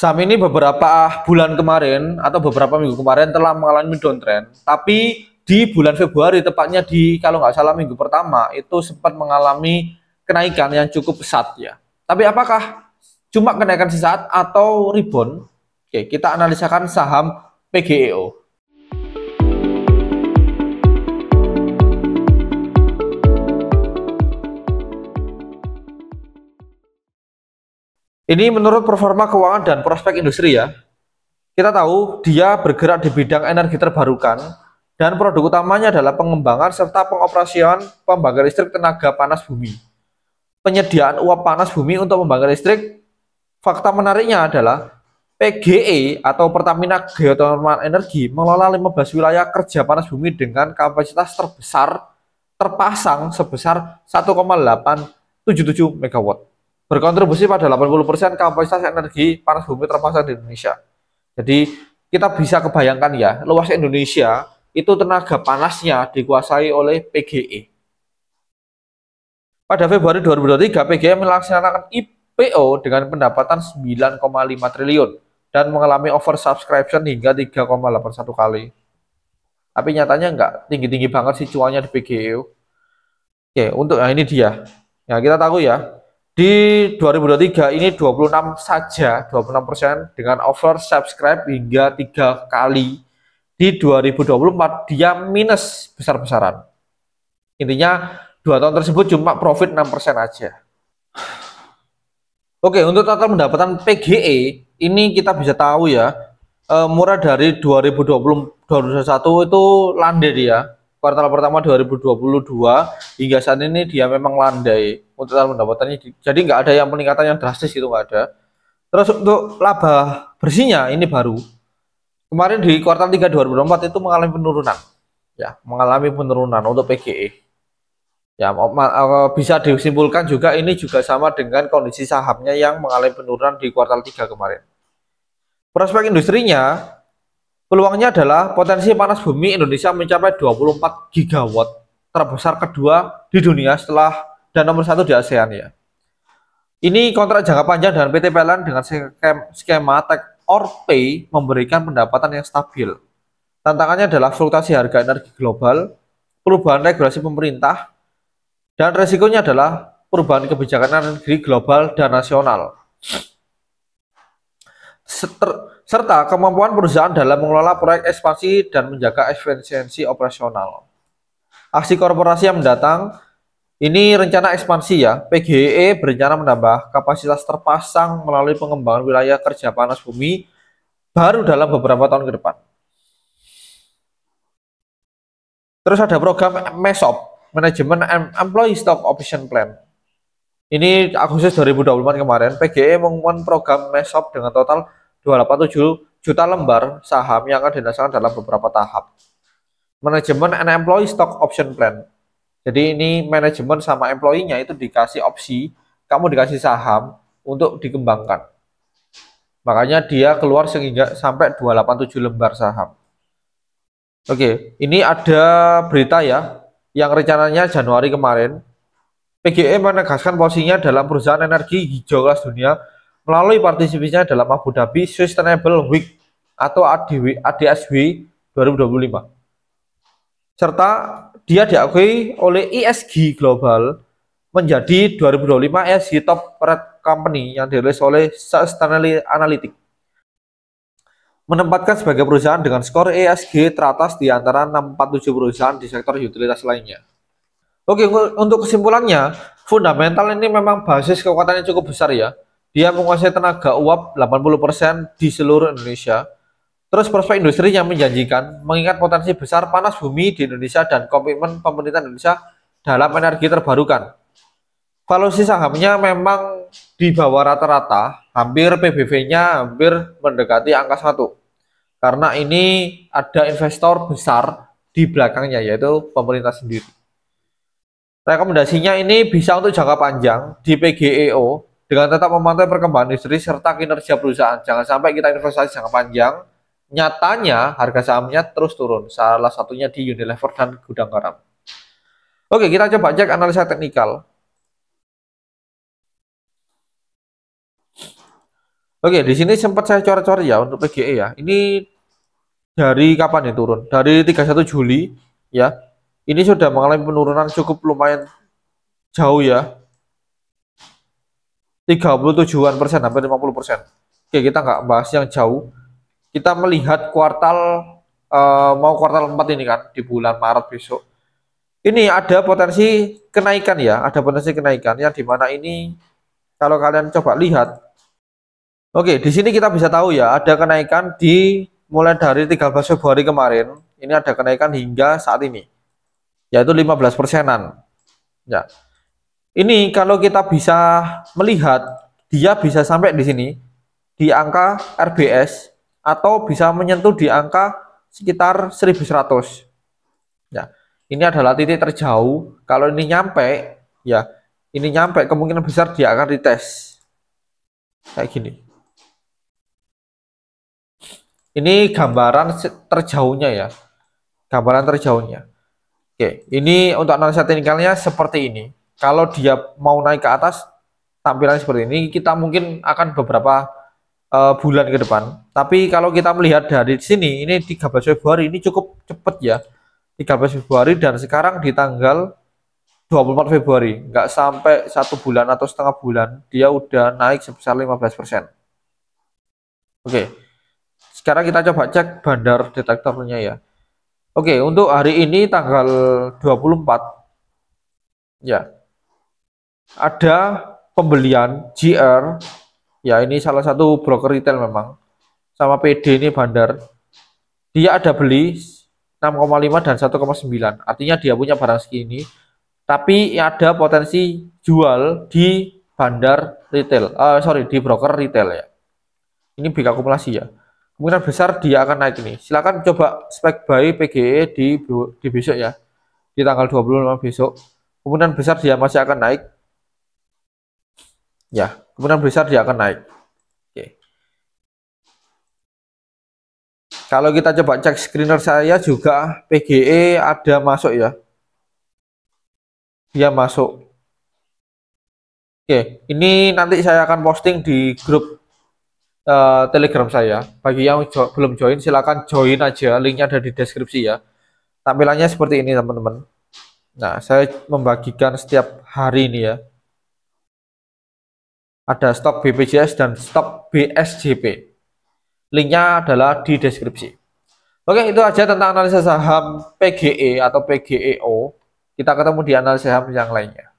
Saham ini beberapa bulan kemarin atau beberapa minggu kemarin telah mengalami downtrend, tapi di bulan Februari, tepatnya di kalau nggak salah minggu pertama, itu sempat mengalami kenaikan yang cukup pesat ya. Tapi apakah cuma kenaikan sesaat atau rebound? Oke, kita analisakan saham PGEO. Ini menurut performa keuangan dan prospek industri ya. Kita tahu dia bergerak di bidang energi terbarukan dan produk utamanya adalah pengembangan serta pengoperasian pembangkit listrik tenaga panas bumi. Penyediaan uap panas bumi untuk pembangkit listrik, fakta menariknya adalah PGE atau Pertamina Geothermal Energy mengelola 15 wilayah kerja panas bumi dengan kapasitas terbesar terpasang sebesar 1,877 MW. Berkontribusi pada 80% kapasitas energi panas bumi terpasang di Indonesia. Jadi kita bisa kebayangkan ya, luas Indonesia itu tenaga panasnya dikuasai oleh PGE. Pada Februari 2023, PGE melaksanakan IPO dengan pendapatan 9,5 triliun dan mengalami oversubscription hingga 3,81 kali. Tapi nyatanya nggak tinggi-tinggi banget sih cuannya di PGE. Oke, untuk ini dia. Ya, kita tahu ya, di 2023 ini 26 saja, 26% dengan oversubscribe hingga 3 kali. Di 2024 dia minus besar-besaran. Intinya 2 tahun tersebut cuma profit 6% aja. Oke, untuk total pendapatan PGE ini kita bisa tahu ya, murah dari 2021 itu landai dia. Kuartal pertama 2022 hingga saat ini dia memang landai untuk total pendapatannya. Jadi nggak ada yang peningkatan yang drastis, itu nggak ada. Terus untuk laba bersihnya ini baru. Kemarin di kuartal 3 2024 itu mengalami penurunan. Ya, mengalami penurunan untuk PGE. Ya, bisa disimpulkan juga ini juga sama dengan kondisi sahamnya yang mengalami penurunan di kuartal 3 kemarin. Prospek industrinya, peluangnya adalah potensi panas bumi Indonesia mencapai 24 gigawatt, terbesar kedua di dunia setelah dan nomor 1 di ASEAN ya. Ini kontrak jangka panjang dengan PT PLN dengan skema take or pay memberikan pendapatan yang stabil. Tantangannya adalah fluktuasi harga energi global, perubahan regulasi pemerintah, dan resikonya adalah perubahan kebijakan energi global dan nasional. Serta kemampuan perusahaan dalam mengelola proyek ekspansi dan menjaga efisiensi operasional. Aksi korporasi yang mendatang, ini rencana ekspansi ya. PGE berencana menambah kapasitas terpasang melalui pengembangan wilayah kerja panas bumi baru dalam beberapa tahun ke depan. Terus ada program MESOP, Manajemen Employee Stock Option Plan. Ini Agustus 2024 kemarin, PGE mengumumkan program MESOP dengan total 287 juta lembar saham yang akan dinaikkan dalam beberapa tahap. Manajemen and Employee Stock Option Plan. Jadi ini manajemen sama employee-nya itu dikasih opsi, kamu dikasih saham untuk dikembangkan. Makanya dia keluar sehingga sampai 287 lembar saham. Oke, ini ada berita ya, yang rencananya Januari kemarin, PGE menegaskan posisinya dalam perusahaan energi hijau kelas dunia melalui partisipasinya dalam Abu Dhabi Sustainable Week atau ADSW 2025. Serta dia diakui oleh ESG Global menjadi 2025 ESG Top Red Company yang dirilis oleh Sustainability Analytics. Menempatkan sebagai perusahaan dengan skor ESG teratas di antara 647 perusahaan di sektor utilitas lainnya. Oke, untuk kesimpulannya, fundamental ini memang basis kekuatannya cukup besar ya. Dia menguasai tenaga uap 80% di seluruh Indonesia. Terus prospek industri yang menjanjikan, mengingat potensi besar panas bumi di Indonesia dan komitmen pemerintah Indonesia dalam energi terbarukan. Valuasi sahamnya memang di bawah rata-rata, hampir PBV-nya hampir mendekati angka 1. Karena ini ada investor besar di belakangnya, yaitu pemerintah sendiri. Rekomendasinya ini bisa untuk jangka panjang di PGEO dengan tetap memantau perkembangan industri serta kinerja perusahaan. Jangan sampai kita investasi jangka panjang, nyatanya harga sahamnya terus turun. Salah satunya di Unilever dan Gudang Garam. Oke, kita coba cek analisa teknikal. Oke, di sini sempat saya coret-coret ya untuk PGE ya. Ini dari kapan nih turun? Dari 31 Juli ya. Ini sudah mengalami penurunan cukup lumayan jauh ya. 37-an%, hampir 50%. Oke, kita nggak bahas yang jauh. Kita melihat kuartal mau kuartal 4 ini kan di bulan Maret besok. Ini ada potensi kenaikan ya, ada potensi kenaikan yang dimana ini kalau kalian coba lihat. Oke, di sini kita bisa tahu ya, ada kenaikan di mulai dari 13 Februari kemarin, ini ada kenaikan hingga saat ini, yaitu 15%-an. Ya, ini kalau kita bisa melihat, dia bisa sampai di sini, di angka RBS, atau bisa menyentuh di angka sekitar 1100. Ya, ini adalah titik terjauh. Kalau ini nyampe, ya, ini nyampe, kemungkinan besar dia akan retest. Kayak gini. Ini gambaran terjauhnya ya, gambaran terjauhnya. Oke, ini untuk analisa teknikalnya seperti ini. Kalau dia mau naik ke atas, tampilannya seperti ini. Kita mungkin akan beberapa bulan ke depan. Tapi kalau kita melihat dari sini, ini 13 Februari ini cukup cepat ya. 13 Februari dan sekarang di tanggal 24 Februari, nggak sampai 1 bulan atau setengah bulan, dia udah naik sebesar 15%. Oke. Sekarang kita coba cek bandar detektornya ya. Oke, untuk hari ini tanggal 24 ya. Ada pembelian GR. Ya, ini salah satu broker retail memang. Sama PD ini bandar. Dia ada beli 6,5 dan 1,9. Artinya dia punya barang segini. Tapi ada potensi jual di bandar retail. Di broker retail ya. Ini big akumulasi ya. Kemungkinan besar dia akan naik ini. Silakan coba spek buy PGE di besok ya. Di tanggal 25 besok. Kemungkinan besar dia masih akan naik. Ya, kemungkinan besar dia akan naik. Oke. Kalau kita coba cek screener saya juga PGE ada masuk ya. Dia masuk. Oke, ini nanti saya akan posting di grup Telegram saya. Bagi yang belum join, silahkan join aja. Linknya ada di deskripsi ya. Tampilannya seperti ini teman-teman. Nah, saya membagikan setiap hari ini ya. Ada stok BPJS dan stok BSJP. Linknya adalah di deskripsi. Oke, itu aja tentang analisa saham PGE atau PGEO. Kita ketemu di analisa saham yang lainnya.